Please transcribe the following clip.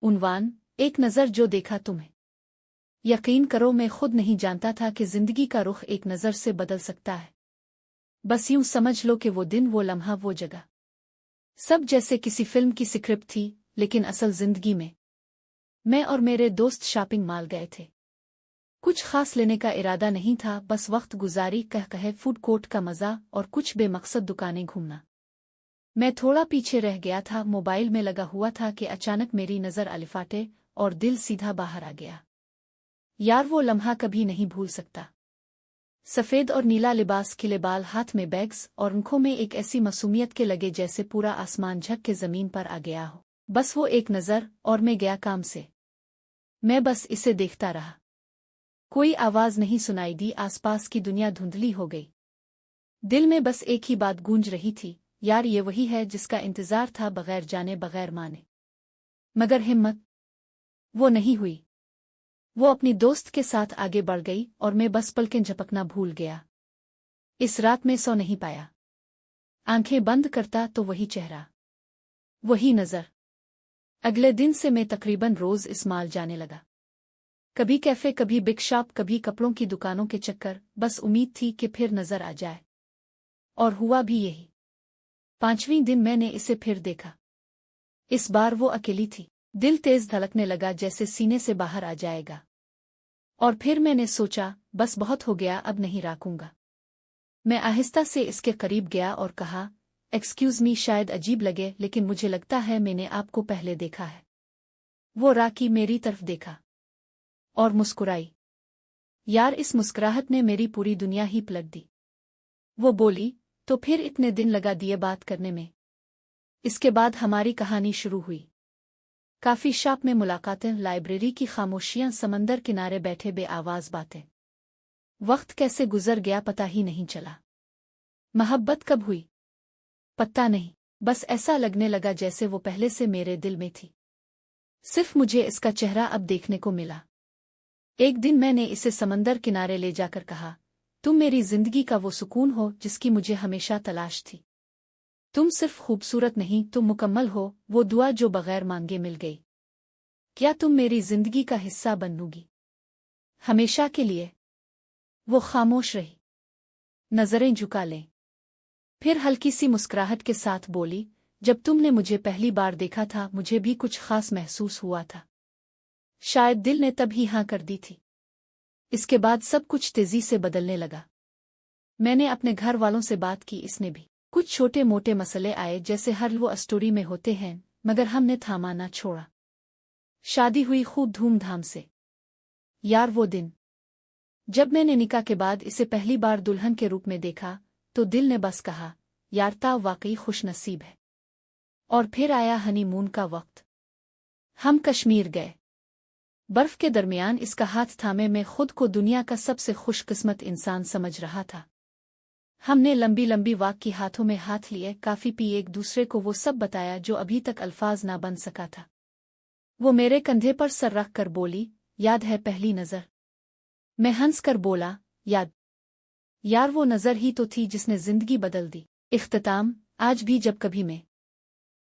उन्वान, एक नज़र जो देखा तुम्हें। यकीन करो मैं खुद नहीं जानता था कि जिंदगी का रुख एक नज़र से बदल सकता है। बस यूं समझ लो कि वो दिन, वो लम्हा, वो जगह सब जैसे किसी फिल्म की स्क्रिप्ट थी, लेकिन असल जिंदगी में मैं और मेरे दोस्त शॉपिंग मॉल गए थे। कुछ खास लेने का इरादा नहीं था, बस वक्त गुजारी, कह कहे फूड कोर्ट का मजा और कुछ बेमकसद दुकानें घूमना। मैं थोड़ा पीछे रह गया था, मोबाइल में लगा हुआ था कि अचानक मेरी नज़र अलिफाटे और दिल सीधा बाहर आ गया। यार वो लम्हा कभी नहीं भूल सकता। सफ़ेद और नीला लिबास, खिले बाल, हाथ में बैग्स और आंखों में एक ऐसी मासूमियत के लगे जैसे पूरा आसमान झक के ज़मीन पर आ गया हो। बस वो एक नज़र और मैं गया काम से। मैं बस इसे देखता रहा। कोई आवाज़ नहीं सुनाई दी, आसपास की दुनिया धुंधली हो गई। दिल में बस एक ही बात गूंज रही थी, यार ये वही है जिसका इंतज़ार था, बगैर जाने बगैर माने। मगर हिम्मत वो नहीं हुई। वो अपनी दोस्त के साथ आगे बढ़ गई और मैं बस पलकें झपकना भूल गया। इस रात में सो नहीं पाया। आंखें बंद करता तो वही चेहरा, वही नज़र। अगले दिन से मैं तकरीबन रोज इस मॉल जाने लगा। कभी कैफे, कभी बिग शॉप, कभी कपड़ों की दुकानों के चक्कर, बस उम्मीद थी कि फिर नजर आ जाए। और हुआ भी यही। 5वें दिन मैंने इसे फिर देखा। इस बार वो अकेली थी। दिल तेज धड़कने लगा, जैसे सीने से बाहर आ जाएगा। और फिर मैंने सोचा, बस बहुत हो गया, अब नहीं राखूंगा। मैं आहिस्ता से इसके करीब गया और कहा, एक्सक्यूज मी, शायद अजीब लगे लेकिन मुझे लगता है मैंने आपको पहले देखा है। वो राकी मेरी तरफ देखा और मुस्कुराई। यार इस मुस्कुराहट ने मेरी पूरी दुनिया ही पलट दी। वो बोली, तो फिर इतने दिन लगा दिए बात करने में। इसके बाद हमारी कहानी शुरू हुई। काफी शॉप में मुलाकातें, लाइब्रेरी की खामोशियां, समंदर किनारे बैठे बेआवाज बातें। वक्त कैसे गुजर गया पता ही नहीं चला। मोहब्बत कब हुई पता नहीं, बस ऐसा लगने लगा जैसे वो पहले से मेरे दिल में थी। सिर्फ मुझे इसका चेहरा अब देखने को मिला। एक दिन मैंने इसे समंदर किनारे ले जाकर कहा, तुम मेरी जिंदगी का वो सुकून हो जिसकी मुझे हमेशा तलाश थी। तुम सिर्फ खूबसूरत नहीं, तुम मुकम्मल हो, वो दुआ जो बगैर मांगे मिल गई। क्या तुम मेरी जिंदगी का हिस्सा बनोगी हमेशा के लिए? वो खामोश रही, नजरें झुका लें। फिर हल्की सी मुस्कुराहट के साथ बोली, जब तुमने मुझे पहली बार देखा था मुझे भी कुछ खास महसूस हुआ था। शायद दिल ने तब ही हाँ कर दी थी। इसके बाद सब कुछ तेजी से बदलने लगा। मैंने अपने घर वालों से बात की, इसने भी। कुछ छोटे मोटे मसले आए जैसे हर लव स्टोरी में होते हैं, मगर हमने थामा ना छोड़ा। शादी हुई खूब धूमधाम से। यार वो दिन जब मैंने निकाह के बाद इसे पहली बार दुल्हन के रूप में देखा, तो दिल ने बस कहा, यार ता वाकई खुशनसीब है। और फिर आया हनीमून का वक्त। हम कश्मीर गए। बर्फ के दरमियान इसका हाथ थामे मैं खुद को दुनिया का सबसे खुशकिस्मत इंसान समझ रहा था। हमने लंबी लंबी वॉक की, हाथों में हाथ लिए, काफी पी, एक दूसरे को वो सब बताया जो अभी तक अल्फाज ना बन सका था। वो मेरे कंधे पर सर रख कर बोली, याद है पहली नजर? मैं हंस कर बोला, याद। यार वो नजर ही तो थी जिसने जिंदगी बदल दी। इख्तिताम, आज भी जब कभी मैं